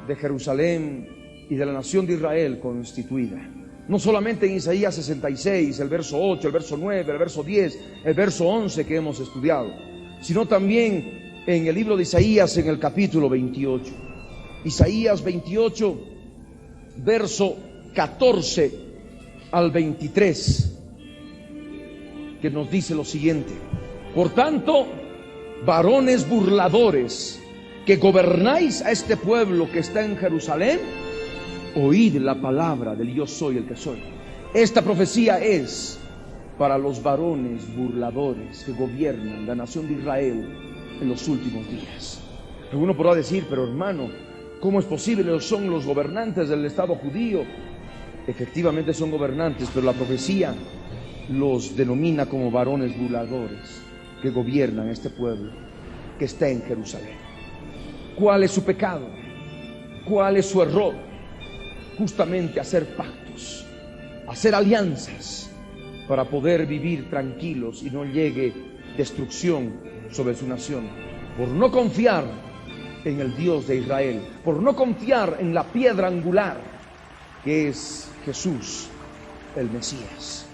de Jerusalén y de la nación de Israel constituida. No solamente en Isaías 66, el verso 8, el verso 9, el verso 10, el verso 11 que hemos estudiado, sino también en el libro de Isaías, en el capítulo 28. Isaías 28, verso 14 al 23, que nos dice lo siguiente: por tanto, varones burladores, que gobernáis a este pueblo que está en Jerusalén, oíd la palabra del yo soy el que soy. Esta profecía es para los varones burladores que gobiernan la nación de Israel en los últimos días. Alguno podrá decir, pero hermano, ¿cómo es posible? Son los gobernantes del Estado judío. Efectivamente son gobernantes, pero la profecía los denomina como varones burladores que gobiernan este pueblo que está en Jerusalén. ¿Cuál es su pecado? ¿Cuál es su error? Justamente hacer pactos, hacer alianzas para poder vivir tranquilos y no llegue destrucción sobre su nación, por no confiar en el Dios de Israel, por no confiar en la piedra angular que es Jesús el Mesías.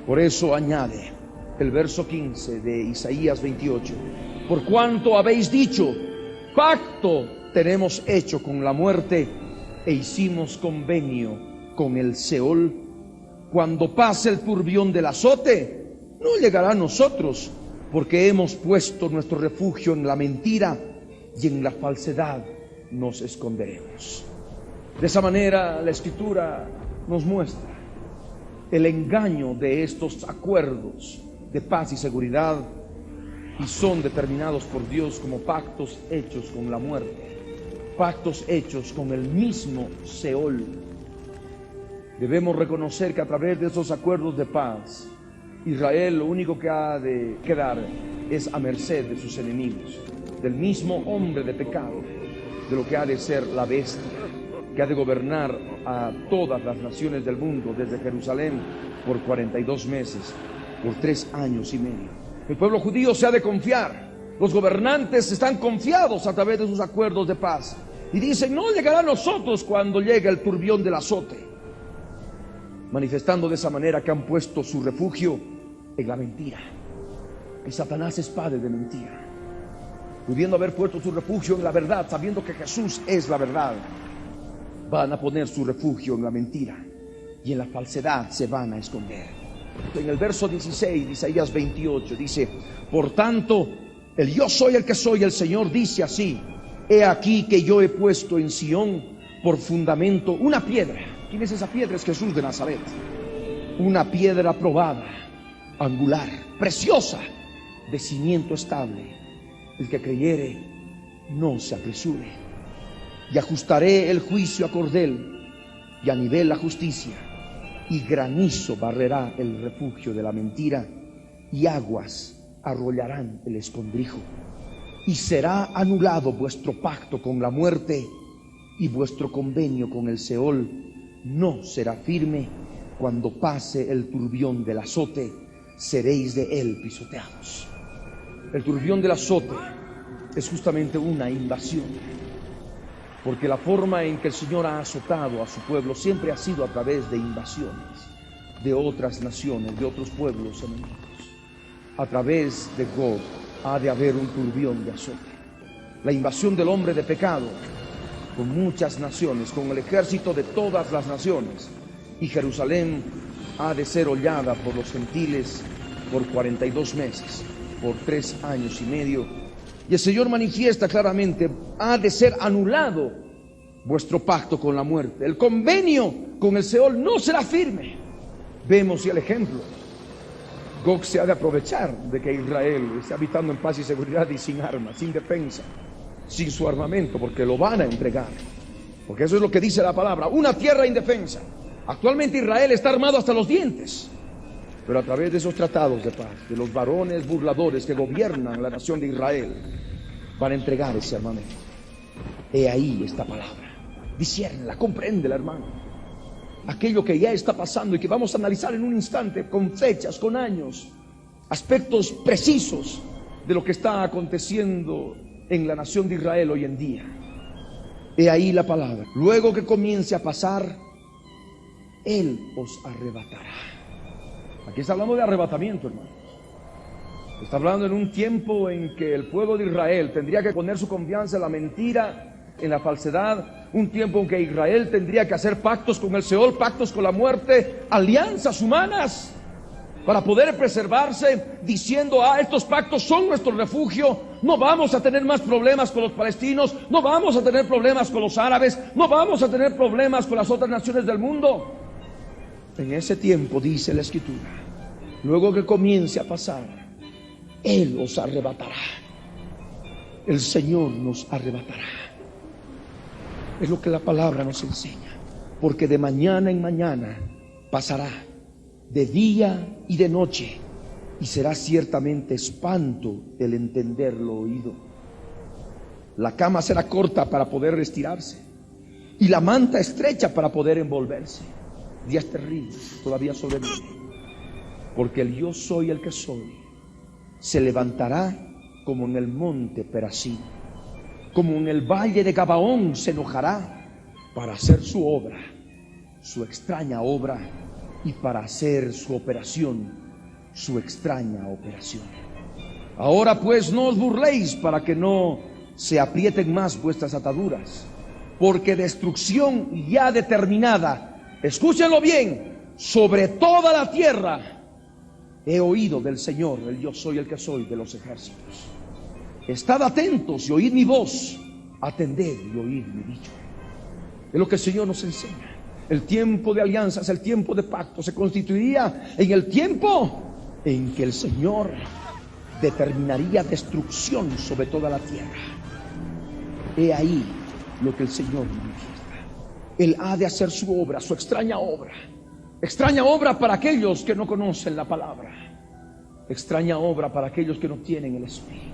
Por eso añade el verso 15 de Isaías 28: por cuanto habéis dicho, pacto tenemos hecho con la muerte e hicimos convenio con el Seol, cuando pase el turbión del azote, no llegará a nosotros, porque hemos puesto nuestro refugio en la mentira y en la falsedad nos esconderemos. De esa manera la Escritura nos muestra el engaño de estos acuerdos de paz y seguridad, y son determinados por Dios como pactos hechos con la muerte, pactos hechos con el mismo Seol. Debemos reconocer que a través de esos acuerdos de paz, Israel lo único que ha de quedar es a merced de sus enemigos, del mismo hombre de pecado, de lo que ha de ser la bestia, que ha de gobernar a todas las naciones del mundo desde Jerusalén por 42 meses, por 3 años y medio. El pueblo judío se ha de confiar. Los gobernantes están confiados a través de sus acuerdos de paz y dicen, no llegará a nosotros cuando llegue el turbión del azote, manifestando de esa manera que han puesto su refugio en la mentira. Y Satanás es padre de mentira, pudiendo haber puesto su refugio en la verdad, sabiendo que Jesús es la verdad, van a poner su refugio en la mentira y en la falsedad se van a esconder. En el verso 16 de Isaías 28 dice, por tanto, el yo soy el que soy, el Señor dice así, he aquí que yo he puesto en Sión por fundamento una piedra. ¿Quién es esa piedra? Es Jesús de Nazaret. Una piedra probada, angular, preciosa, de cimiento estable. El que creyere no se apresure. Y ajustaré el juicio a cordel y a nivel la justicia, y granizo barrerá el refugio de la mentira, y aguas arrollarán el escondrijo. Y será anulado vuestro pacto con la muerte, y vuestro convenio con el Seol no será firme. Cuando pase el turbión del azote, seréis de él pisoteados. El turbión del azote es justamente una invasión, porque la forma en que el Señor ha azotado a su pueblo siempre ha sido a través de invasiones de otras naciones, de otros pueblos enemigos. A través de Gog ha de haber un turbión de azote. La invasión del hombre de pecado con muchas naciones, con el ejército de todas las naciones, y Jerusalén ha de ser hollada por los gentiles por 42 meses, por 3 años y medio. Y el Señor manifiesta claramente, ha de ser anulado vuestro pacto con la muerte. El convenio con el Seol no será firme. Vemos ya el ejemplo. Gog se ha de aprovechar de que Israel esté habitando en paz y seguridad y sin armas, sin defensa, sin su armamento, porque lo van a entregar. Porque eso es lo que dice la palabra, una tierra indefensa. Actualmente Israel está armado hasta los dientes, pero a través de esos tratados de paz, de los varones burladores que gobiernan la nación de Israel, van a entregar ese armamento. He ahí esta palabra. Disciérnela, compréndela, hermano. Aquello que ya está pasando y que vamos a analizar en un instante, con fechas, con años, aspectos precisos de lo que está aconteciendo en la nación de Israel hoy en día. He ahí la palabra. Luego que comience a pasar, Él os arrebatará. Aquí está hablando de arrebatamiento, hermanos. Está hablando en un tiempo en que el pueblo de Israel tendría que poner su confianza en la mentira, en la falsedad. Un tiempo en que Israel tendría que hacer pactos con el Seol, pactos con la muerte, alianzas humanas, para poder preservarse, diciendo: estos pactos son nuestro refugio, no vamos a tener más problemas con los palestinos, no vamos a tener problemas con los árabes, no vamos a tener problemas con las otras naciones del mundo. En ese tiempo, dice la Escritura, luego que comience a pasar, Él os arrebatará. El Señor nos arrebatará. Es lo que la palabra nos enseña. Porque de mañana en mañana pasará, de día y de noche, y será ciertamente espanto el entender lo oído. La cama será corta para poder estirarse, y la manta estrecha para poder envolverse. Días terribles todavía sobreviven, porque el yo soy el que soy se levantará como en el monte Perazim, como en el valle de Gabaón se enojará para hacer su obra, su extraña obra, y para hacer su operación, su extraña operación. Ahora pues no os burléis para que no se aprieten más vuestras ataduras, porque destrucción ya determinada, escúchenlo bien, sobre toda la tierra he oído del Señor, el yo soy el que soy de los ejércitos. Estad atentos y oíd mi voz, atended y oíd mi dicho. Es lo que el Señor nos enseña. El tiempo de alianzas, el tiempo de pacto se constituiría en el tiempo en que el Señor determinaría destrucción sobre toda la tierra. He ahí lo que el Señor manifiesta. Él ha de hacer su obra, su extraña obra. Extraña obra para aquellos que no conocen la palabra. Extraña obra para aquellos que no tienen el Espíritu.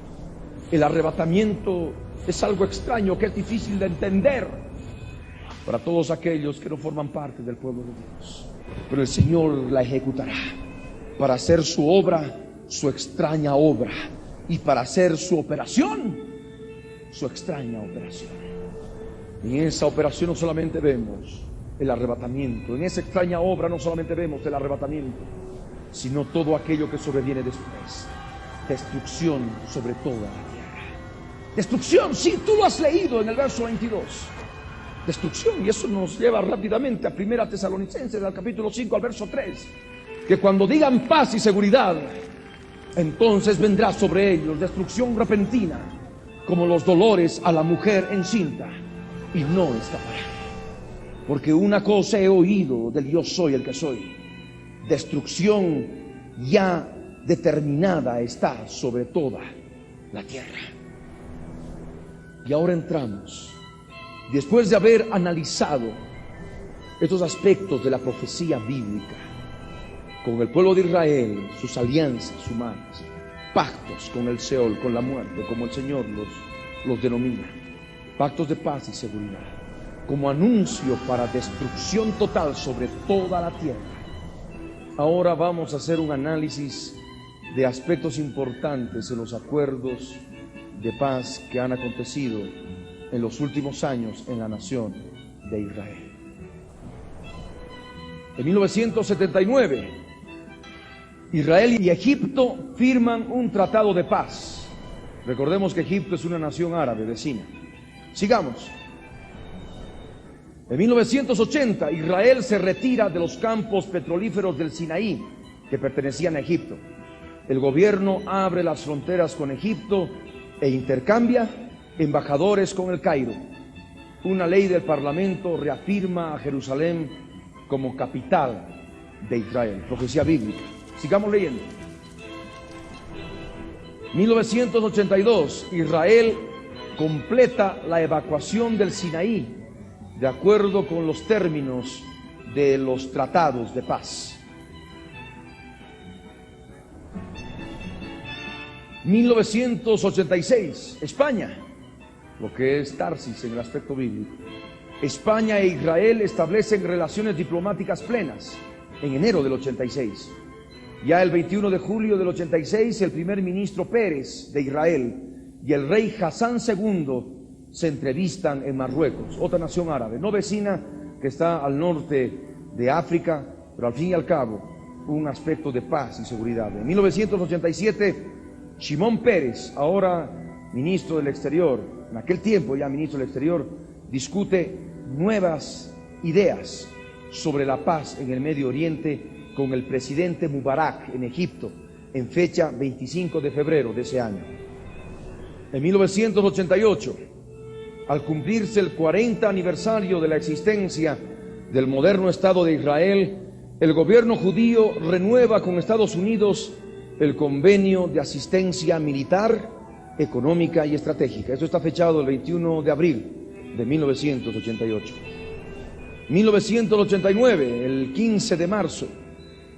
El arrebatamiento es algo extraño que es difícil de entender para todos aquellos que no forman parte del pueblo de Dios. Pero el Señor la ejecutará para hacer su obra, su extraña obra, y para hacer su operación, su extraña operación. Y en esa operación no solamente vemos el arrebatamiento, en esa extraña obra no solamente vemos el arrebatamiento, sino todo aquello que sobreviene después. Destrucción sobre toda la tierra. Destrucción, sí, tú lo has leído en el verso 22. Destrucción, y eso nos lleva rápidamente a 1 Tesalonicenses, al capítulo 5, al verso 3, que cuando digan paz y seguridad, entonces vendrá sobre ellos destrucción repentina, como los dolores a la mujer encinta, y no escapará. Porque una cosa he oído del yo soy el que soy: destrucción ya determinada está sobre toda la tierra. Y ahora entramos, después de haber analizado estos aspectos de la profecía bíblica, con el pueblo de Israel, sus alianzas humanas, pactos con el Seol, con la muerte, como el Señor los denomina, pactos de paz y seguridad, como anuncio para destrucción total sobre toda la tierra. Ahora vamos a hacer un análisis de aspectos importantes en los acuerdos de paz que han acontecido en los últimos años en la nación de Israel. En 1979, Israel y Egipto firman un tratado de paz. Recordemos que Egipto es una nación árabe vecina. Sigamos. En 1980, Israel se retira de los campos petrolíferos del Sinaí, que pertenecían a Egipto. El gobierno abre las fronteras con Egipto e intercambia embajadores con el Cairo. Una ley del Parlamento reafirma a Jerusalén como capital de Israel. Profecía bíblica. Sigamos leyendo. 1982, Israel completa la evacuación del Sinaí de acuerdo con los términos de los tratados de paz. 1986, España, lo que es Tarsis en el aspecto bíblico. España e Israel establecen relaciones diplomáticas plenas en enero del 86. Ya el 21 de julio del 86, el primer ministro Pérez de Israel y el rey Hassan II se entrevistan en Marruecos, otra nación árabe, no vecina, que está al norte de África, pero al fin y al cabo un aspecto de paz y seguridad. En 1987, Shimon Peres, ahora ministro del Exterior, en aquel tiempo ya ministro del Exterior, discute nuevas ideas sobre la paz en el Medio Oriente con el presidente Mubarak en Egipto, en fecha 25 de febrero de ese año. En 1988, al cumplirse el 40 aniversario de la existencia del moderno Estado de Israel, el gobierno judío renueva con Estados Unidos el convenio de asistencia militar, económica y estratégica. Esto está fechado el 21 de abril de 1988. 1989, el 15 de marzo,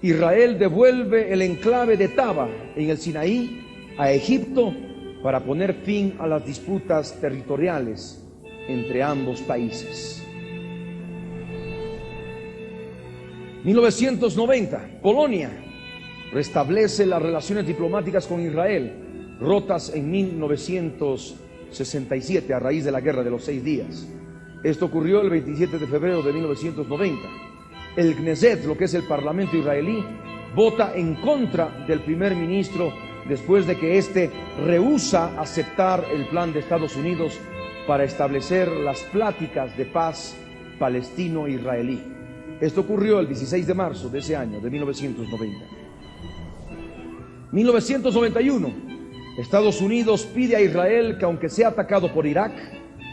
Israel devuelve el enclave de Taba en el Sinaí a Egipto para poner fin a las disputas territoriales entre ambos países. 1990, Polonia restablece las relaciones diplomáticas con Israel, rotas en 1967 a raíz de la Guerra de los 6 días. Esto ocurrió el 27 de febrero de 1990. El Knesset, lo que es el Parlamento israelí, vota en contra del primer ministro después de que éste rehúsa aceptar el plan de Estados Unidos para establecer las pláticas de paz palestino-israelí. Esto ocurrió el 16 de marzo de ese año, de 1990. 1991, Estados Unidos pide a Israel que, aunque sea atacado por Irak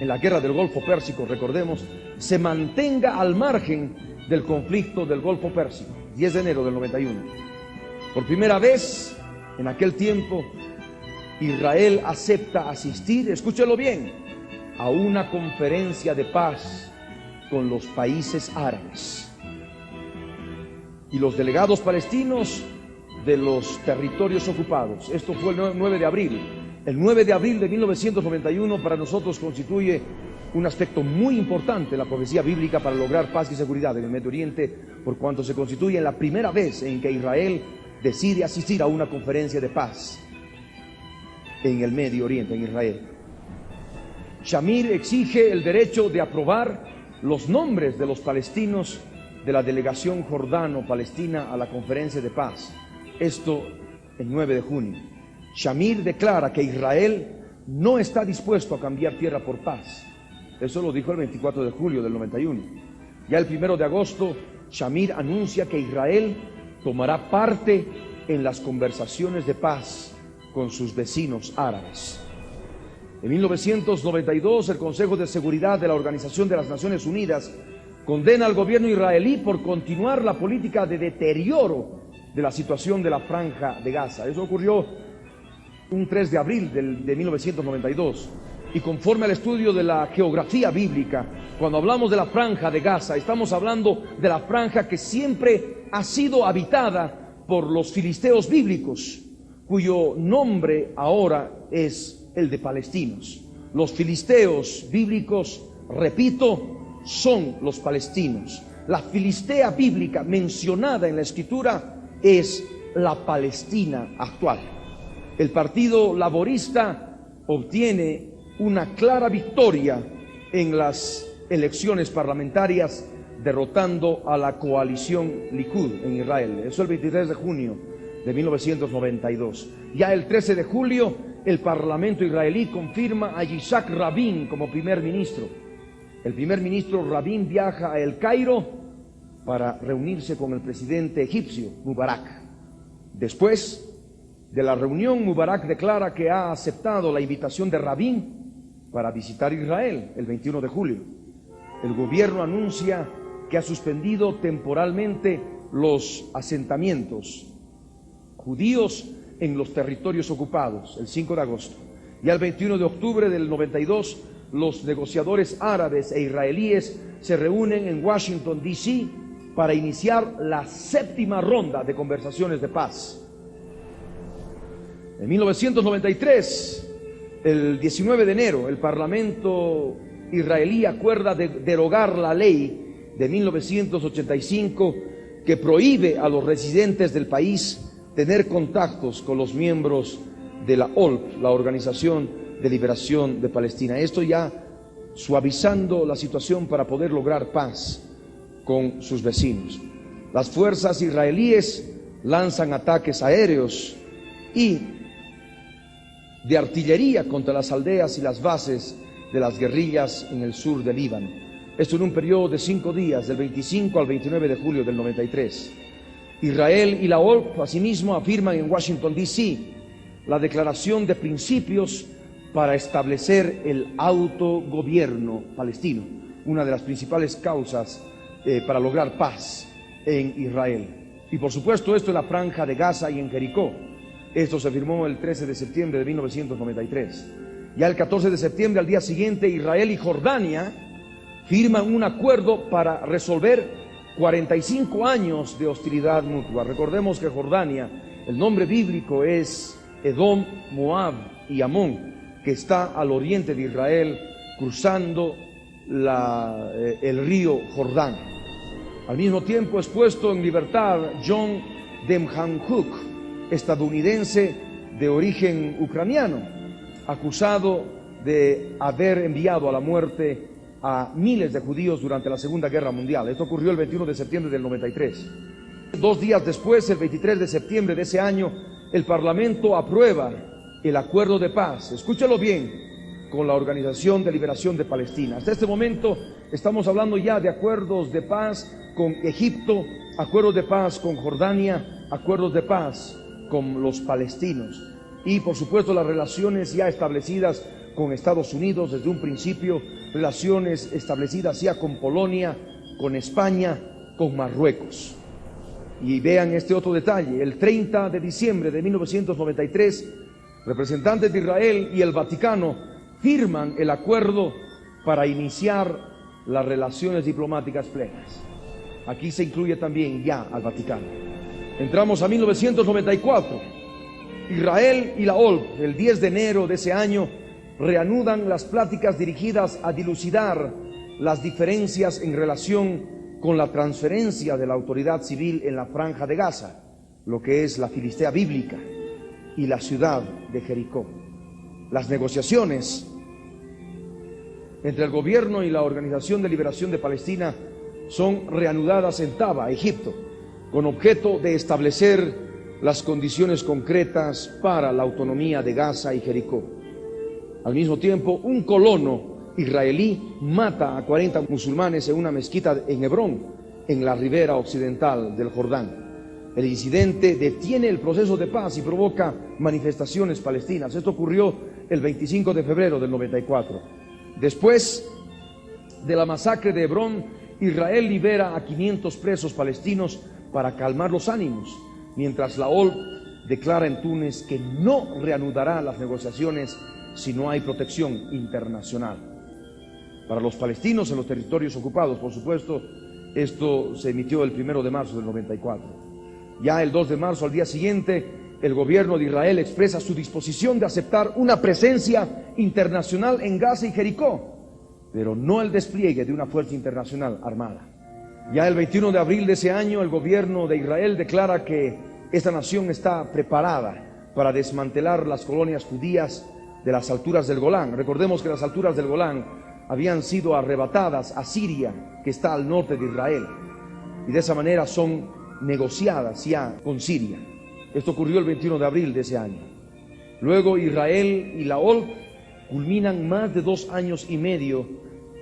en la guerra del Golfo Pérsico, recordemos, se mantenga al margen del conflicto del Golfo Pérsico, 10 de enero del 91. Por primera vez, en aquel tiempo, Israel acepta asistir, escúchelo bien, a una conferencia de paz con los países árabes. Y los delegados palestinos de los territorios ocupados. Esto fue el 9 de abril. El 9 de abril de 1991 para nosotros constituye un aspecto muy importante de la profecía bíblica para lograr paz y seguridad en el Medio Oriente, por cuanto se constituye la primera vez en que Israel decide asistir a una conferencia de paz en el Medio Oriente, en Israel. Shamir exige el derecho de aprobar los nombres de los palestinos de la delegación jordano-palestina a la conferencia de paz. Esto el 9 de junio. Shamir declara que Israel no está dispuesto a cambiar tierra por paz. Eso lo dijo el 24 de julio del 91. Ya el 1 de agosto, Shamir anuncia que Israel tomará parte en las conversaciones de paz con sus vecinos árabes. En 1992, el Consejo de Seguridad de la Organización de las Naciones Unidas condena al gobierno israelí por continuar la política de deterioro de la situación de la Franja de Gaza. Eso ocurrió un 3 de abril de 1992. Y conforme al estudio de la geografía bíblica, cuando hablamos de la Franja de Gaza, estamos hablando de la franja que siempre ha sido habitada por los filisteos bíblicos, cuyo nombre ahora es el de palestinos. Los filisteos bíblicos, repito, son los palestinos. La Filistea bíblica mencionada en la Escritura es la Palestina actual. El Partido Laborista obtiene una clara victoria en las elecciones parlamentarias, derrotando a la coalición Likud en Israel. Eso el 23 de junio de 1992. Ya el 13 de julio, el Parlamento israelí confirma a Yitzhak Rabin como primer ministro. El primer ministro Rabin viaja a El Cairo para reunirse con el presidente egipcio Mubarak. Después de la reunión, Mubarak declara que ha aceptado la invitación de Rabin para visitar Israel el 21 de julio. El gobierno anuncia que ha suspendido temporalmente los asentamientos judíos en los territorios ocupados el 5 de agosto. Ya el 21 de octubre del 92, los negociadores árabes e israelíes se reúnen en Washington, D.C. para iniciar la 7ª ronda de conversaciones de paz. En 1993, el 19 de enero, el Parlamento israelí acuerda de derogar la ley de 1985 que prohíbe a los residentes del país tener contactos con los miembros de la OLP, la Organización de Liberación de Palestina. Esto ya suavizando la situación para poder lograr paz con sus vecinos. Las fuerzas israelíes lanzan ataques aéreos y de artillería contra las aldeas y las bases de las guerrillas en el sur del Líbano. Esto en un periodo de 5 días, del 25 al 29 de julio del 93. Israel y la OLP asimismo afirman en Washington, D.C. la declaración de principios para establecer el autogobierno palestino, una de las principales causas para lograr paz en Israel. Y por supuesto esto en la franja de Gaza y en Jericó. Esto se firmó el 13 de septiembre de 1993. Ya el 14 de septiembre, al día siguiente, Israel y Jordania firman un acuerdo para resolver 45 años de hostilidad mutua. Recordemos que Jordania, el nombre bíblico es Edom, Moab y Amón, que está al oriente de Israel, cruzando el río Jordán. Al mismo tiempo es puesto en libertad John Demjanjuk, estadounidense de origen ucraniano, acusado de haber enviado a la muerte a miles de judíos durante la Segunda Guerra Mundial. Esto ocurrió el 21 de septiembre del 93. 2 días después, el 23 de septiembre de ese año, el Parlamento aprueba el acuerdo de paz, escúchalo bien, con la Organización de Liberación de Palestina. Hasta este momento estamos hablando ya de acuerdos de paz con Egipto, acuerdos de paz con Jordania, acuerdos de paz con los palestinos y por supuesto las relaciones ya establecidas con Estados Unidos desde un principio, relaciones establecidas ya con Polonia, con España, con Marruecos. Y vean este otro detalle, el 30 de diciembre de 1993, representantes de Israel y el Vaticano firman el acuerdo para iniciar las relaciones diplomáticas plenas. Aquí se incluye también ya al Vaticano. Entramos a 1994. Israel y la OLP, el 10 de enero de ese año, reanudan las pláticas dirigidas a dilucidar las diferencias en relación con la transferencia de la autoridad civil en la franja de Gaza, lo que es la Filistea bíblica, y la ciudad de Jericó. Las negociaciones entre el gobierno y la Organización de Liberación de Palestina son reanudadas en Taba, Egipto, con objeto de establecer las condiciones concretas para la autonomía de Gaza y Jericó. Al mismo tiempo, un colono israelí mata a 40 musulmanes en una mezquita en Hebrón, en la ribera occidental del Jordán. El incidente detiene el proceso de paz y provoca manifestaciones palestinas. Esto ocurrió el 25 de febrero del 94. Después de la masacre de Hebrón, Israel libera a 500 presos palestinos para calmar los ánimos, mientras la OLP declara en Túnez que no reanudará las negociaciones si no hay protección internacional. Para los palestinos en los territorios ocupados, por supuesto, esto se emitió el 1 de marzo del 94. Ya el 2 de marzo, al día siguiente, el gobierno de Israel expresa su disposición de aceptar una presencia internacional en Gaza y Jericó, pero no el despliegue de una fuerza internacional armada. Ya el 21 de abril de ese año, el gobierno de Israel declara que esta nación está preparada para desmantelar las colonias judías de las alturas del Golán. Recordemos que las alturas del Golán habían sido arrebatadas a Siria, que está al norte de Israel, y de esa manera son negociadas ya con Siria. Esto ocurrió el 21 de abril de ese año. Luego Israel y la OLP culminan más de 2 años y medio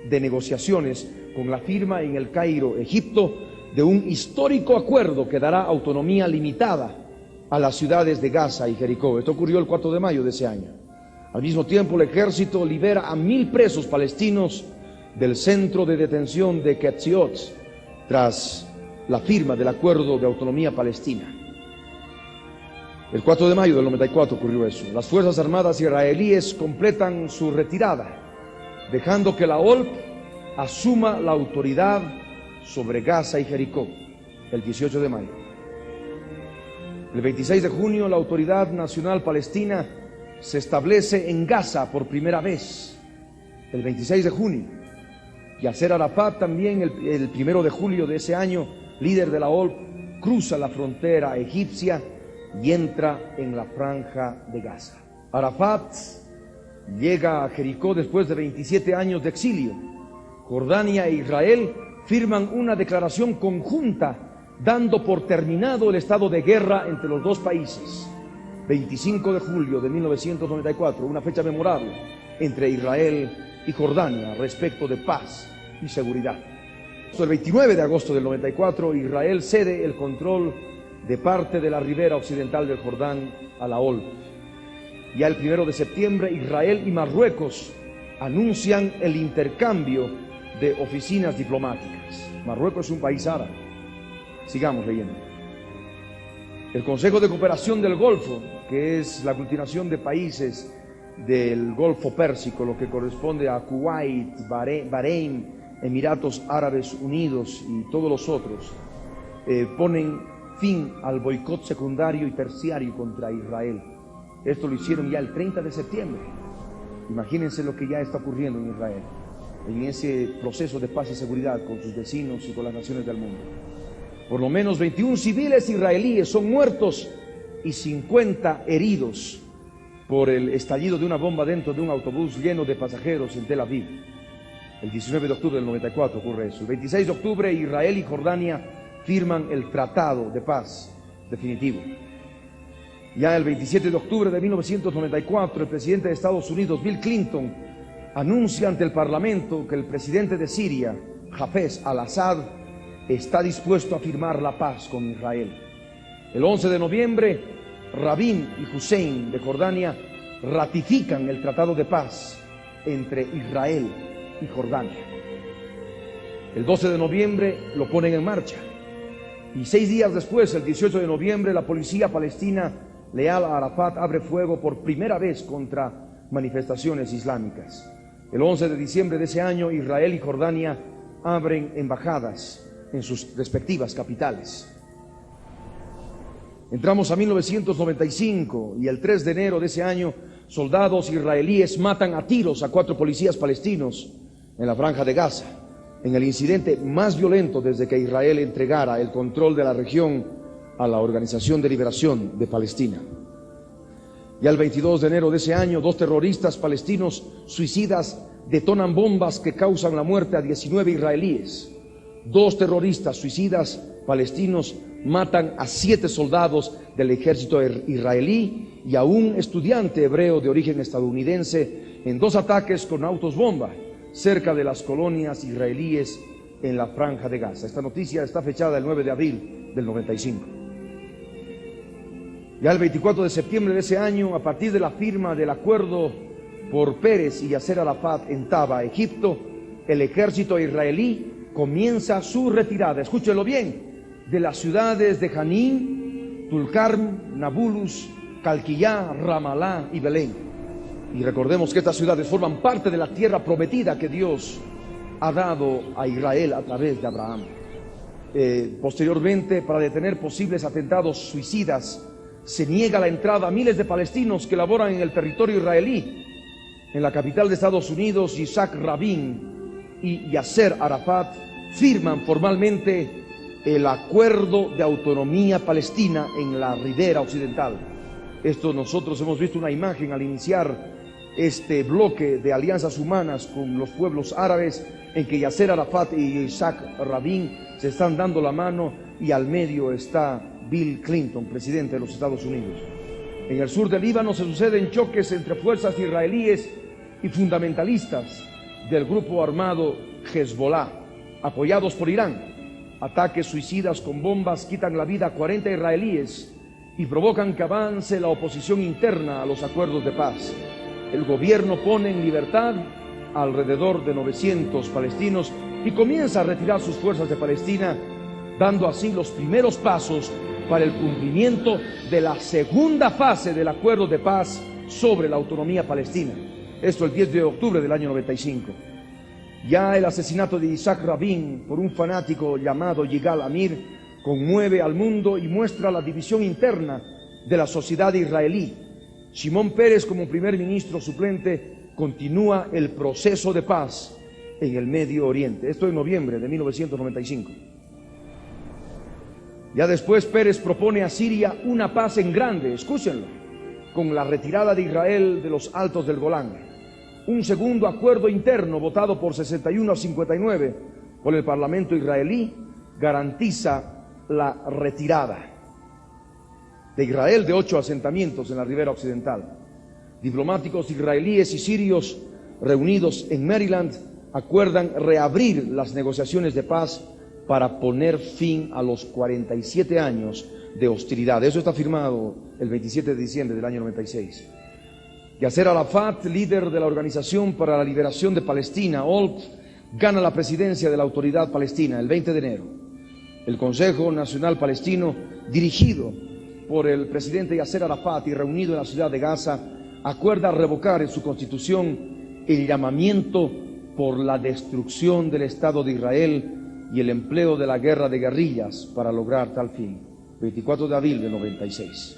de negociaciones con la firma en el Cairo, Egipto, de un histórico acuerdo que dará autonomía limitada a las ciudades de Gaza y Jericó. Esto ocurrió el 4 de mayo de ese año. Al mismo tiempo, el ejército libera a 1000 presos palestinos del centro de detención de Ketziot tras la firma del acuerdo de autonomía palestina. El 4 de mayo del 94 ocurrió eso. Las Fuerzas Armadas israelíes completan su retirada, dejando que la OLP asuma la autoridad sobre Gaza y Jericó el 18 de mayo. El 26 de junio, la Autoridad Nacional Palestina se establece en Gaza por primera vez, el 26 de junio. Yasser Arafat también el 1 de julio de ese año, líder de la OLP, cruza la frontera egipcia y entra en la franja de Gaza. Arafat llega a Jericó después de 27 años de exilio. Jordania e Israel firman una declaración conjunta dando por terminado el estado de guerra entre los dos países. 25 de julio de 1994, una fecha memorable entre Israel y Jordania respecto de paz y seguridad. El 29 de agosto del 94, Israel cede el control de parte de la ribera occidental del Jordán a la OLP. Ya el 1 de septiembre, Israel y Marruecos anuncian el intercambio de oficinas diplomáticas. Marruecos es un país árabe. Sigamos leyendo. El Consejo de Cooperación del Golfo, que es la aglutinación de países del Golfo Pérsico, lo que corresponde a Kuwait, Bahrein, Emiratos Árabes Unidos y todos los otros, ponen fin al boicot secundario y terciario contra Israel. Esto lo hicieron ya el 30 de septiembre. Imagínense lo que ya está ocurriendo en Israel, en ese proceso de paz y seguridad con sus vecinos y con las naciones del mundo. Por lo menos 21 civiles israelíes son muertos y 50 heridos por el estallido de una bomba dentro de un autobús lleno de pasajeros en Tel Aviv. El 19 de octubre del 94 ocurre eso. El 26 de octubre Israel y Jordania firman el tratado de paz definitivo. Ya el 27 de octubre de 1994 el presidente de Estados Unidos, Bill Clinton, anuncia ante el Parlamento que el presidente de Siria, Hafez al-Assad, está dispuesto a firmar la paz con Israel. El 11 de noviembre, Rabin y Hussein de Jordania ratifican el tratado de paz entre Israel y Jordania. El 12 de noviembre lo ponen en marcha. Y 6 días después, el 18 de noviembre, la policía palestina leal a Arafat abre fuego por primera vez contra manifestaciones islámicas. El 11 de diciembre de ese año, Israel y Jordania abren embajadas en sus respectivas capitales. Entramos a 1995 y el 3 de enero de ese año, soldados israelíes matan a tiros a 4 policías palestinos en la Franja de Gaza, en el incidente más violento desde que Israel entregara el control de la región a la Organización de Liberación de Palestina. Ya el 22 de enero de ese año, 2 terroristas palestinos suicidas detonan bombas que causan la muerte a 19 israelíes. 2 terroristas suicidas palestinos matan a 7 soldados del ejército israelí y a un estudiante hebreo de origen estadounidense en 2 ataques con autos bomba cerca de las colonias israelíes en la Franja de Gaza. Esta noticia está fechada el 9 de abril del 95. Ya el 24 de septiembre de ese año, a partir de la firma del acuerdo por Pérez y Yasser Arafat en Taba, Egipto, el ejército israelí comienza su retirada, escúchenlo bien, de las ciudades de Janín, Tulkarm, Nabulus, Calquillá, Ramalá y Belén. Y recordemos que estas ciudades forman parte de la tierra prometida que Dios ha dado a Israel a través de Abraham. Posteriormente, para detener posibles atentados suicidas, se niega la entrada a miles de palestinos que laboran en el territorio israelí. En la capital de Estados Unidos, Yitzhak Rabin y Yasser Arafat firman formalmente el Acuerdo de Autonomía Palestina en la ribera occidental. Esto nosotros hemos visto una imagen al iniciar este bloque de alianzas humanas con los pueblos árabes, en que Yasser Arafat y Yitzhak Rabin se están dando la mano y al medio está Bill Clinton, presidente de los Estados Unidos. En el sur del Líbano se suceden choques entre fuerzas israelíes y fundamentalistas del grupo armado Hezbollah, apoyados por Irán. Ataques suicidas con bombas quitan la vida a 40 israelíes y provocan que avance la oposición interna a los acuerdos de paz. El gobierno pone en libertad alrededor de 900 palestinos y comienza a retirar sus fuerzas de Palestina, dando así los primeros pasos para el cumplimiento de la segunda fase del acuerdo de paz sobre la autonomía palestina. Esto el 10 de octubre del año 95. Ya el asesinato de Yitzhak Rabin por un fanático llamado Yigal Amir conmueve al mundo y muestra la división interna de la sociedad israelí. Shimon Peres, como primer ministro suplente, continúa el proceso de paz en el Medio Oriente. Esto en noviembre de 1995. Ya después Peres propone a Siria una paz en grande, escúchenlo, con la retirada de Israel de los altos del Golán. un segundo acuerdo interno votado por 61 a 59 por el Parlamento israelí garantiza la retirada de Israel de 8 asentamientos en la ribera occidental. Diplomáticos israelíes y sirios reunidos en Maryland acuerdan reabrir las negociaciones de paz para poner fin a los 47 años de hostilidad. Eso está firmado el 27 de diciembre del año 96. Yasser Arafat, líder de la Organización para la Liberación de Palestina, OLP, gana la presidencia de la Autoridad Palestina el 20 de enero. El Consejo Nacional Palestino, dirigido por el presidente Yasser Arafat y reunido en la ciudad de Gaza, acuerda revocar en su constitución el llamamiento por la destrucción del Estado de Israel y el empleo de la guerra de guerrillas para lograr tal fin. 24 de abril de 96.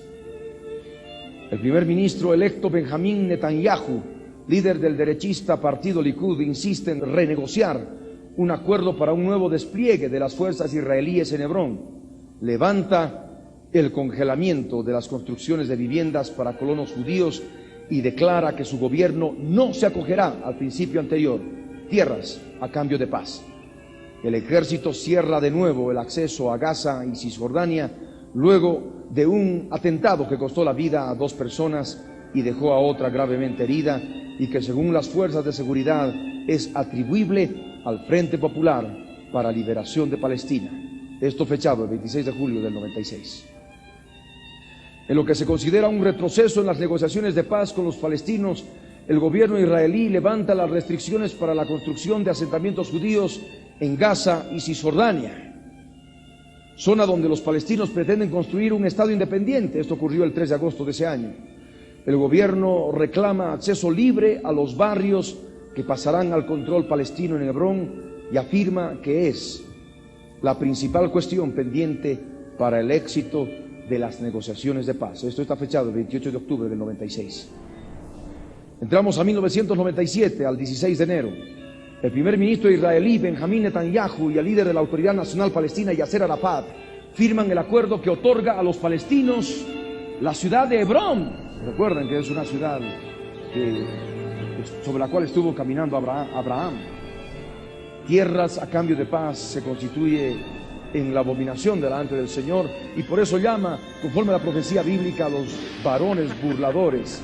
El primer ministro electo Benjamín Netanyahu, líder del derechista partido Likud, insiste en renegociar un acuerdo para un nuevo despliegue de las fuerzas israelíes en Hebrón. Levanta el congelamiento de las construcciones de viviendas para colonos judíos y declara que su gobierno no se acogerá al principio anterior, tierras a cambio de paz. El ejército cierra de nuevo el acceso a Gaza y Cisjordania luego de un atentado que costó la vida a 2 personas y dejó a otra gravemente herida y que según las fuerzas de seguridad es atribuible al Frente Popular para Liberación de Palestina. Esto fechado el 26 de julio del 96. En lo que se considera un retroceso en las negociaciones de paz con los palestinos, el gobierno israelí levanta las restricciones para la construcción de asentamientos judíos en Gaza y Cisjordania, zona donde los palestinos pretenden construir un Estado independiente. Esto ocurrió el 3 de agosto de ese año. El gobierno reclama acceso libre a los barrios que pasarán al control palestino en Hebrón y afirma que es la principal cuestión pendiente para el éxito de las negociaciones de paz. Esto está fechado el 28 de octubre del 96. Entramos a 1997, al 16 de enero. El primer ministro israelí Benjamín Netanyahu y el líder de la Autoridad Nacional Palestina Yasser Arafat firman el acuerdo que otorga a los palestinos la ciudad de Hebrón. Recuerden que es una ciudad sobre la cual estuvo caminando Abraham. Tierras a cambio de paz se constituye en la abominación delante del Señor y por eso llama, conforme a la profecía bíblica, a los varones burladores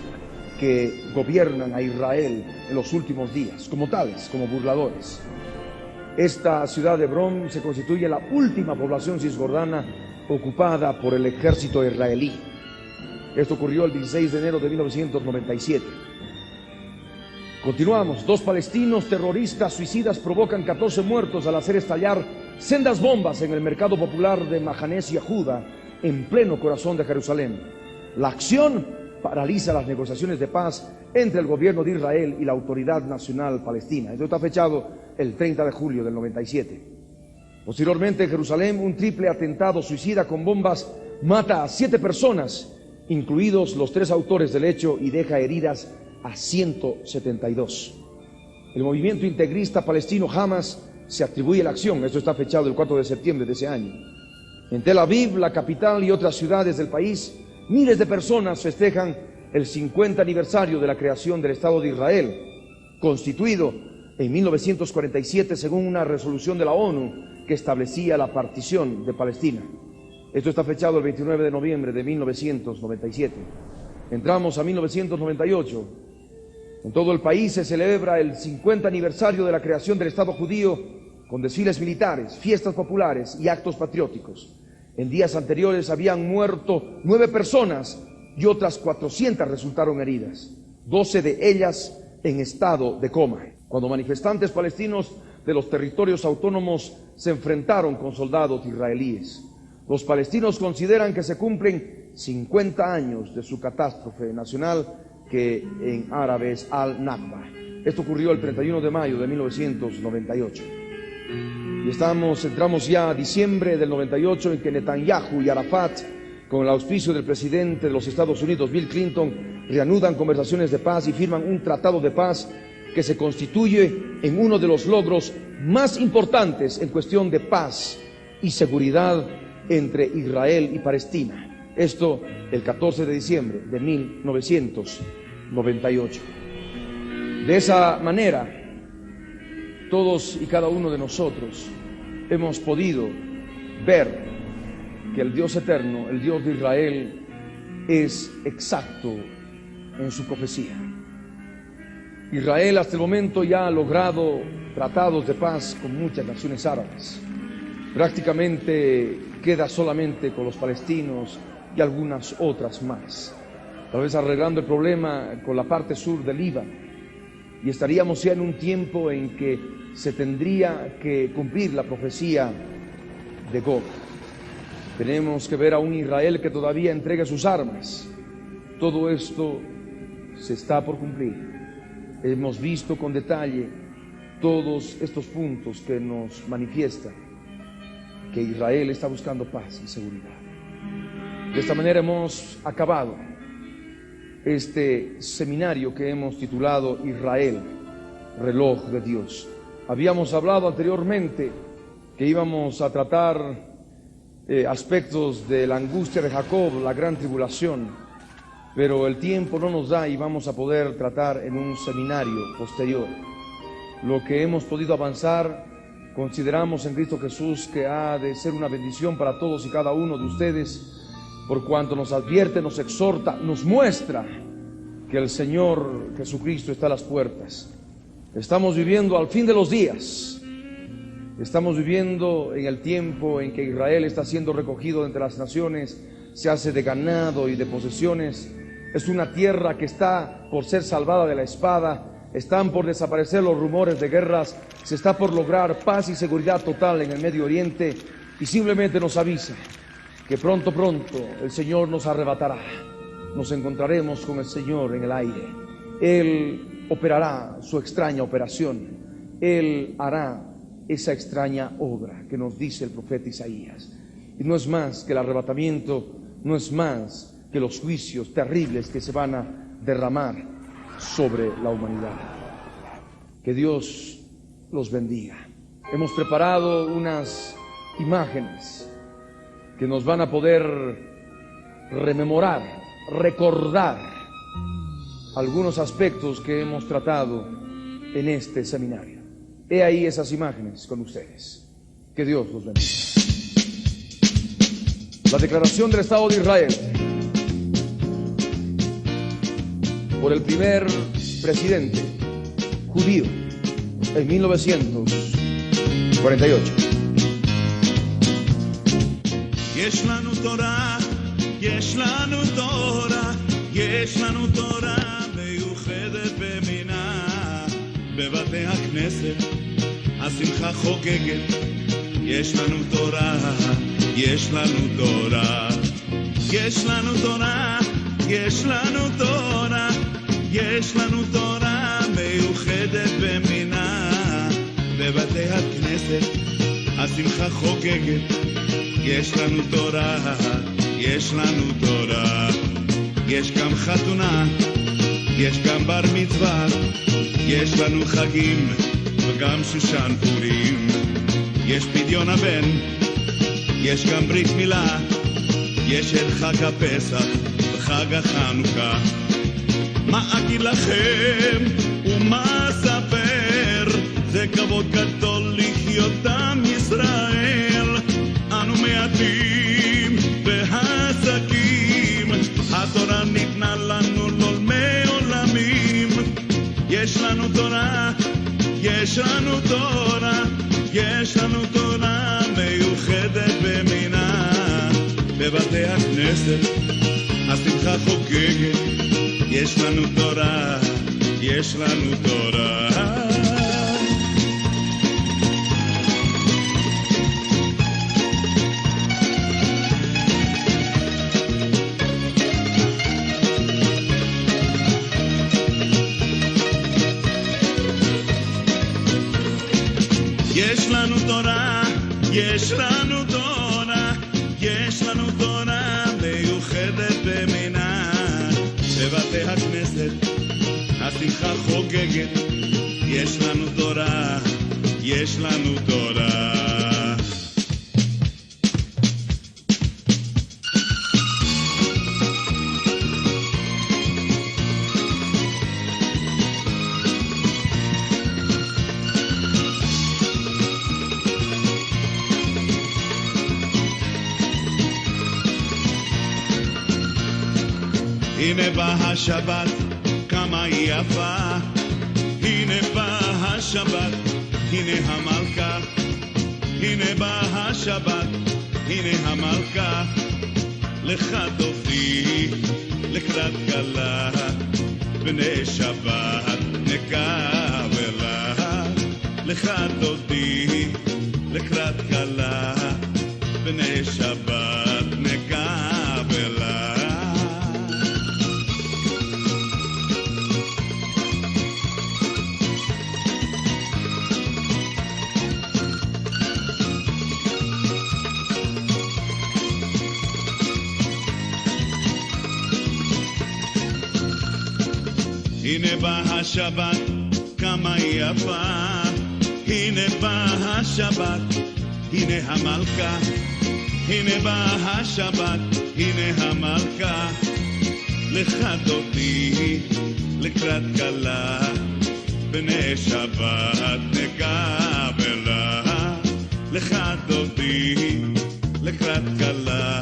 que gobiernan a Israel en los últimos días, como tales, como burladores. Esta ciudad de Hebrón se constituye la última población cisjordana ocupada por el ejército israelí. Esto ocurrió el 16 de enero de 1997. Continuamos. 2 palestinos terroristas suicidas provocan 14 muertos al hacer estallar sendas bombas en el mercado popular de Mahanés Yehuda, en pleno corazón de Jerusalén. La acción paraliza las negociaciones de paz entre el gobierno de Israel y la Autoridad Nacional Palestina. Esto está fechado el 30 de julio del 97. Posteriormente, en Jerusalén, un triple atentado suicida con bombas mata a 7 personas, incluidos los 3 autores del hecho, y deja heridas a 172. El movimiento integrista palestino Hamas se atribuye la acción. Esto está fechado el 4 de septiembre de ese año. En Tel Aviv, la capital, y otras ciudades del país, miles de personas festejan el 50 aniversario de la creación del Estado de Israel, constituido en 1947 según una resolución de la ONU que establecía la partición de Palestina. Esto está fechado el 29 de noviembre de 1997. Entramos a 1998. En todo el país se celebra el 50 aniversario de la creación del Estado judío con desfiles militares, fiestas populares y actos patrióticos. En días anteriores habían muerto 9 personas y otras 400 resultaron heridas, 12 de ellas en estado de coma, cuando manifestantes palestinos de los territorios autónomos se enfrentaron con soldados israelíes. Los palestinos consideran que se cumplen 50 años de su catástrofe nacional, que en árabe es Al-Nakba. Esto ocurrió el 31 de mayo de 1998. Y entramos ya a diciembre del 98, en que Netanyahu y Arafat, con el auspicio del presidente de los Estados Unidos, Bill Clinton, reanudan conversaciones de paz y firman un tratado de paz que se constituye en uno de los logros más importantes en cuestión de paz y seguridad entre Israel y Palestina. Esto el 14 de diciembre de 1998. De esa manera, todos y cada uno de nosotros hemos podido ver que el Dios eterno, el Dios de Israel, es exacto en su profecía. Israel hasta el momento ya ha logrado tratados de paz con muchas naciones árabes. Prácticamente queda solamente con los palestinos y algunas otras más. Tal vez arreglando el problema con la parte sur del Líbano. Y estaríamos ya en un tiempo en que se tendría que cumplir la profecía de Gog. Tenemos que ver a un Israel que todavía entrega sus armas. Todo esto se está por cumplir. Hemos visto con detalle todos estos puntos que nos manifiestan que Israel está buscando paz y seguridad. De esta manera hemos acabado este seminario que hemos titulado Israel, reloj de Dios. Habíamos hablado anteriormente que íbamos a tratar aspectos de la angustia de Jacob, la gran tribulación, pero el tiempo no nos da y vamos a poder tratar en un seminario posterior. Lo que hemos podido avanzar, consideramos en Cristo Jesús que ha de ser una bendición para todos y cada uno de ustedes, por cuanto nos advierte, nos exhorta, nos muestra que el Señor Jesucristo está a las puertas. Estamos viviendo al fin de los días. Estamos viviendo en el tiempo en que Israel está siendo recogido entre las naciones, se hace de ganado y de posesiones. Es una tierra que está por ser salvada de la espada, están por desaparecer los rumores de guerras, se está por lograr paz y seguridad total en el Medio Oriente, y simplemente nos avisa que pronto el Señor nos arrebatará. Nos encontraremos con el Señor en el aire. Él operará su extraña operación. Él hará esa extraña obra que nos dice el profeta Isaías. Y no es más que el arrebatamiento, no es más que los juicios terribles que se van a derramar sobre la humanidad. Que Dios los bendiga. Hemos preparado unas imágenes que nos van a poder rememorar, recordar algunos aspectos que hemos tratado en este seminario. He ahí esas imágenes con ustedes. Que Dios los bendiga. La declaración del Estado de Israel por el primer presidente judío en 1948. יש לנו תורה, יש לנו תורה, יש לנו תורה מיוחדת במינה. בבתי הכנסת השמחה חוגגת. יש לנו תורה, יש לנו תורה, יש לנו תורה, יש לנו תורה, יש לנו תורה מיוחדת במינה. בבתי הכנסת השמחה חוגגת. יש לנו תורה, יש לנו תורה, יש גם חתונה, יש גם בר מצווה, יש לנו חגים וגם שושן פורים, יש פדיון הבן, יש גם ברית מילה, יש את חג הפסח וחג החנוכה. מה אגיד לכם ומה אספר, זה כבוד גדול לחיות עם ישראל. אנו מעטים והעסקים, התורה ניתנה לנו לעולמי עולמים. יש לנו תורה, יש לנו תורה, יש לנו תורה מיוחדת במינה. בבתי הכנסת השמחה חוגגת. יש לנו תורה, יש לנו תורה. יש לנו תורה, יש לנו תורה, יש לנו תורה מיוחדת במינה. בבתי הכנסת השמחה חוגגת. יש לנו תורה, יש לנו תורה. הנה באה השבת, כמה היא יפה. הנה באה השבת, הנה המלכה. הנה באה השבת, הנה המלכה. לך דודי, לקראת כלה, בני שבת נקבלה. לך דודי, לקראת כלה, בני שבת נקבלה. הנה באה השבת, כמה היא יפה. הנה באה השבת, הנה המלכה. הנה באה השבת, הנה המלכה. לך דודי, לקראת כלה, בני שבת נקבלה. לך דודי, לקראת כלה,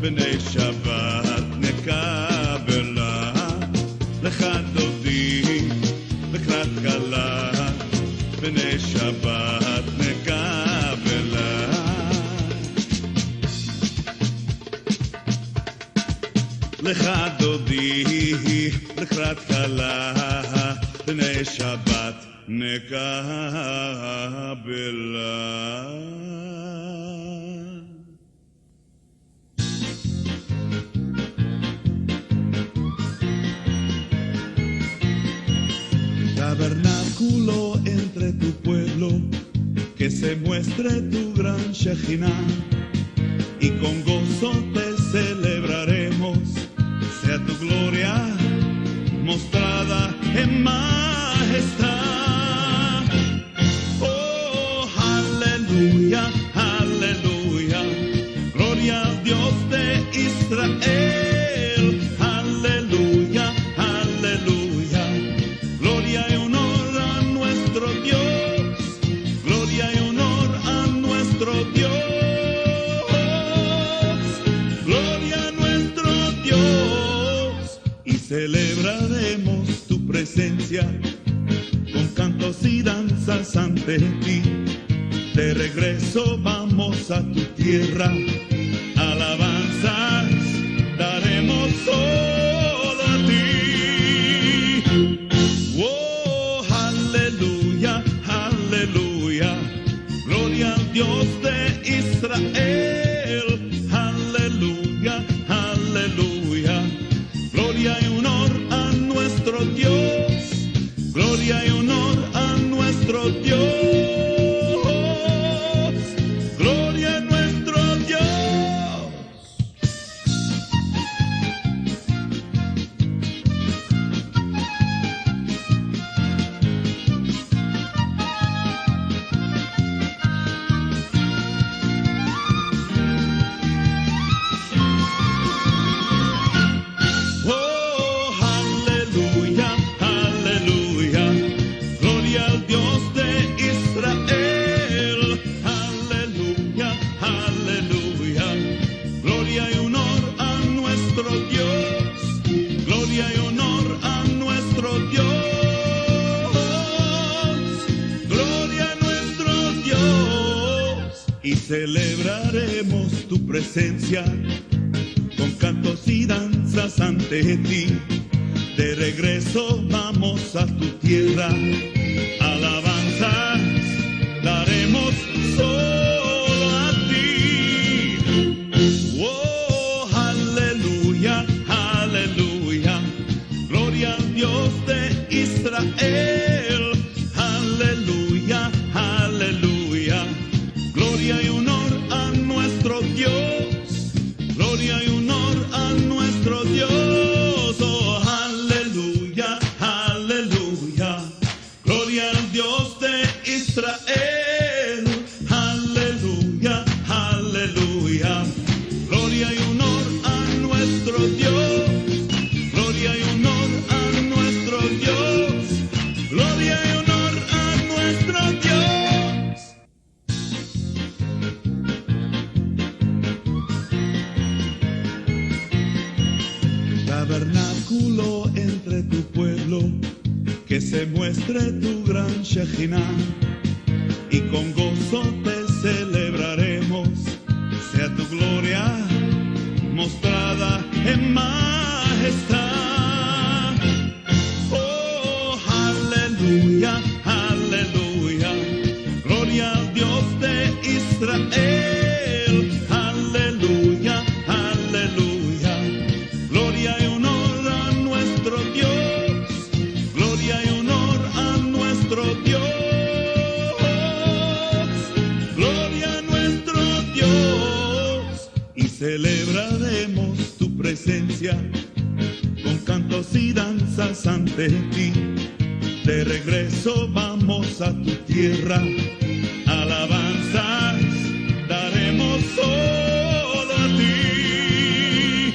בני שבת נקבלה. לך דודי, לקראת כלה, בני שבת נקבלה. לך דודי, לקראת כלה, בני שבת נקבלה. Tabernáculo entre tu pueblo, que se muestre tu gran Shejinah, y con gozo te celebraremos, sea tu gloria mostrada en majestad. Oh, aleluya, aleluya, gloria al Dios de Israel. Aleluya, aleluya, gloria y honor a nuestro Dios, gloria y honor a nuestro Dios, gloria a nuestro Dios. Y celebraremos tu presencia con cantos y danzas ante ti. De regreso vamos a tu tierra, alabanzas daremos solo a ti. Oh, aleluya, aleluya, gloria al Dios de Israel. Aleluya, aleluya, gloria y honor a nuestro Dios, gloria y honor a nuestro Dios, gloria a nuestro Dios. Celebraremos tu presencia con cantos y danzas ante ti. De regreso vamos a tu tierra, alabanzas daremos solo a ti. Oh, aleluya, aleluya, gloria al Dios de Israel. Aleluya, aleluya, gloria y honor a nuestro Dios, gloria y honor a nuestro Dios. Oh, aleluya, aleluya, gloria al Dios de Israel. Aleluya, aleluya, gloria y honor a nuestro Dios, gloria y honor a nuestro Dios, gloria y honor a nuestro Dios. Tabernáculo se muestre tu gran Shejinah y con gozo te celebraremos. Sea tu gloria mostrada en majestad. Oh, aleluya, aleluya, gloria al Dios de Israel. Aleluya, aleluya, gloria y honor a nuestro Dios. Gloria y honor a nuestro Dios. Gloria a nuestro Dios. Y celebraremos tu presencia con cantos y danzas ante ti. De regreso vamos a tu tierra, alabanzas daremos solo a ti.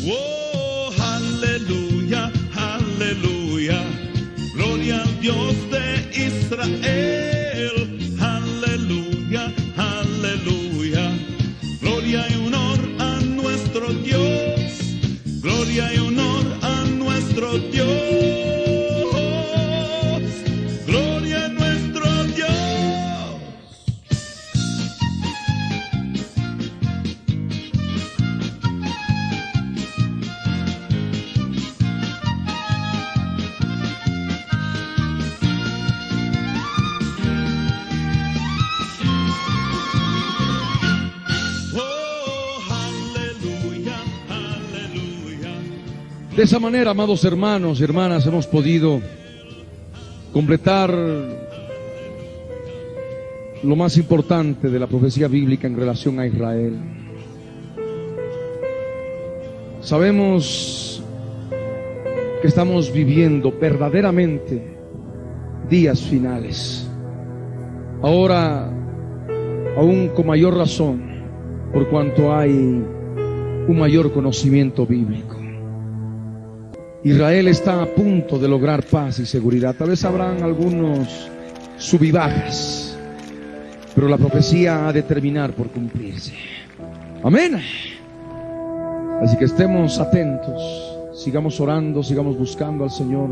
Oh, aleluya, aleluya, gloria al Dios de Israel. Aleluya, aleluya, gloria y honor a nuestro Dios. Gloria y honor a nuestro Dios. Gloria a nuestro Dios. Oh, aleluya, aleluya. De esa manera, amados hermanos y hermanas, hemos podido completar lo más importante de la profecía bíblica en relación a Israel. Sabemos que estamos viviendo verdaderamente días finales. Ahora, aún con mayor razón, por cuanto hay un mayor conocimiento bíblico. Israel está a punto de lograr paz y seguridad. Tal vez habrán algunos sub y bajas, pero la profecía ha de terminar por cumplirse. Amén. Así que estemos atentos, sigamos orando, sigamos buscando al Señor,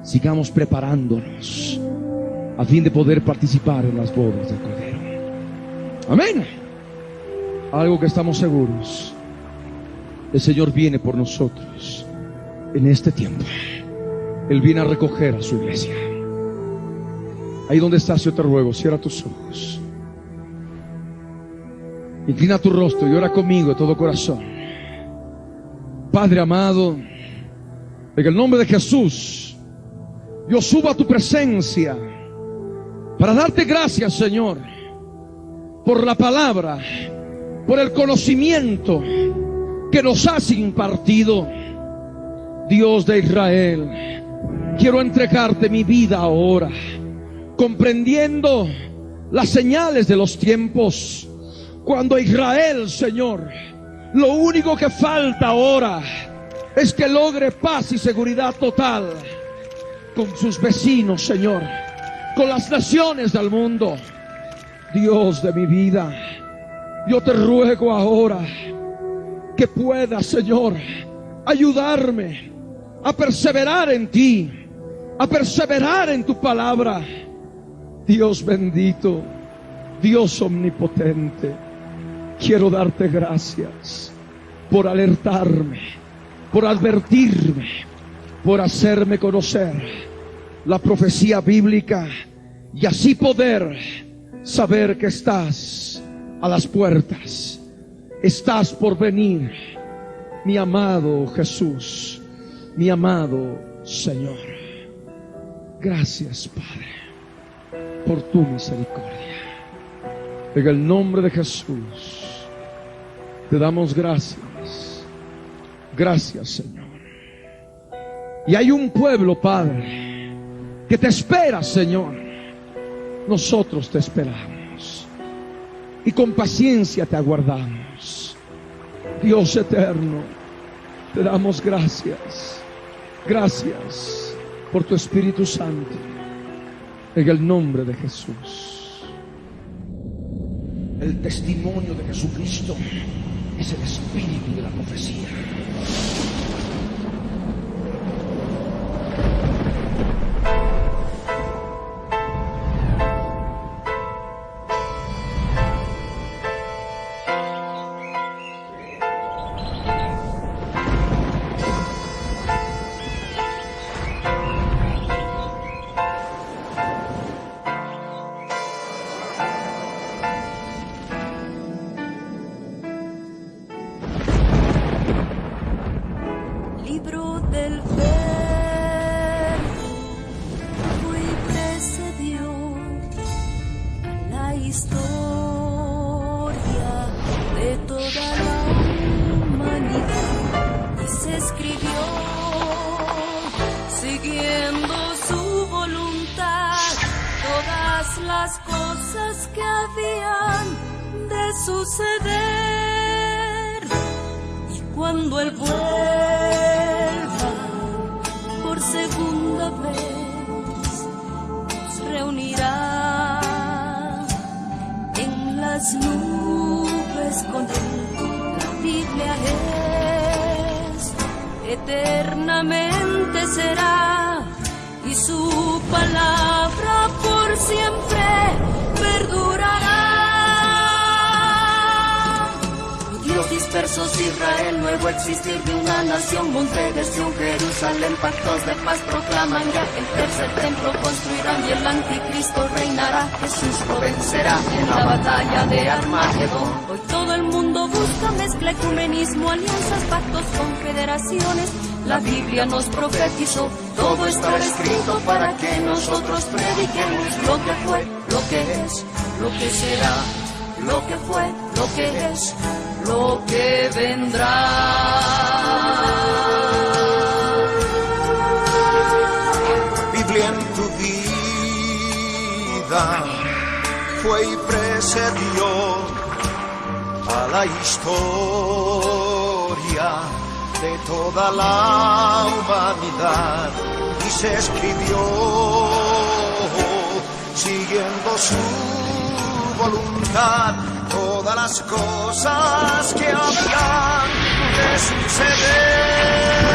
sigamos preparándonos a fin de poder participar en las bodas del Cordero. Amén. Algo que estamos seguros: el Señor viene por nosotros. En este tiempo Él viene a recoger a su iglesia. Ahí donde estás, yo te ruego, cierra tus ojos, inclina tu rostro y ora conmigo de todo corazón. Padre amado, en el nombre de Jesús, yo subo a tu presencia para darte gracias, Señor, por la palabra, por el conocimiento que nos has impartido. Dios de Israel, quiero entregarte mi vida ahora, comprendiendo las señales de los tiempos. Cuando Israel, Señor, lo único que falta ahora es que logre paz y seguridad total con sus vecinos, Señor, con las naciones del mundo. Dios de mi vida, yo te ruego ahora que puedas, Señor, ayudarme a perseverar en ti, a perseverar en tu palabra. Dios bendito, Dios omnipotente, quiero darte gracias por alertarme, por advertirme, por hacerme conocer la profecía bíblica y así poder saber que estás a las puertas, estás por venir, mi amado Jesús, mi amado Señor. Gracias, Padre, por tu misericordia. En el nombre de Jesús te damos gracias. Gracias, Señor. Y hay un pueblo, Padre, que te espera, Señor. Nosotros te esperamos y con paciencia te aguardamos. Dios eterno, te damos gracias. Gracias por tu Espíritu Santo, en el nombre de Jesús. El testimonio de Jesucristo es el espíritu de la profecía. historia de toda la humanidad y se escribió siguiendo su voluntad todas las cosas que habían de suceder. Y cuando Él vuelva por segunda vez, nos reunirá en las nubes con Él. La Biblia es eternamente será, y su palabra por siempre perdurará. Dios dispersos Israel, nuevo existir de una nación, monte de Sion, Jerusalén, pactos de paz proclaman ya, el tercer templo construirán y el anticristo reinará. Jesús lo vencerá en la batalla de Armagedón. Hoy todo el mundo busca mezcla, ecumenismo, alianzas, pactos, confederaciones. La Biblia nos profetizó, todo está escrito para que nosotros prediquemos lo que fue, lo que es, lo que será, lo que fue, lo que es, lo que vendrá. Biblia en tu vida fue y precedió a la historia de toda la humanidad y se escribió siguiendo su voluntad todas las cosas que habían de suceder.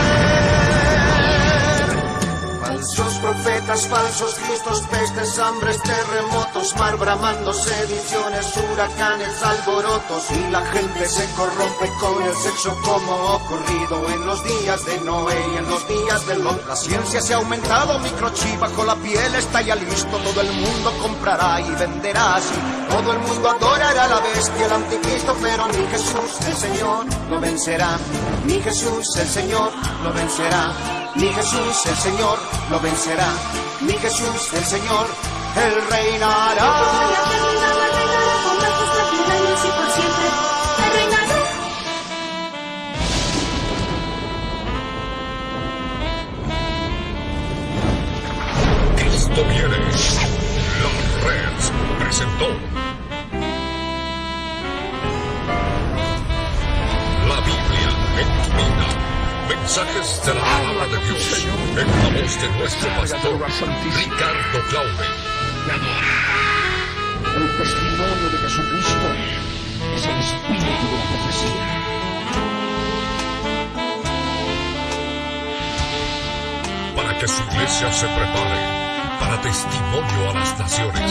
Falsos profetas, falsos cristos, pestes, hambres, terremotos, mar bramando, sediciones, huracanes, alborotos, y la gente se corrompe con el sexo como ocurrido en los días de Noé y en los días de Lot. La ciencia se ha aumentado, microchip bajo la piel está ya listo, todo el mundo comprará y venderá así, todo el mundo adorará a la bestia, el anticristo, pero ni Jesús el Señor lo vencerá, ni Jesús el Señor lo vencerá. Ni Jesús el Señor lo vencerá, ni Jesús el Señor, Él reinará. Con majestad y reino y por siempre, Él reinará. Cristo viene. La Red presentó La Biblia en tu vida. Mensajes de la palabra de Dios en la voz de nuestro pastor Ricardo Claude. El testimonio de Jesucristo es el espíritu de la profecía. Para que su iglesia se prepare para testimonio a las naciones.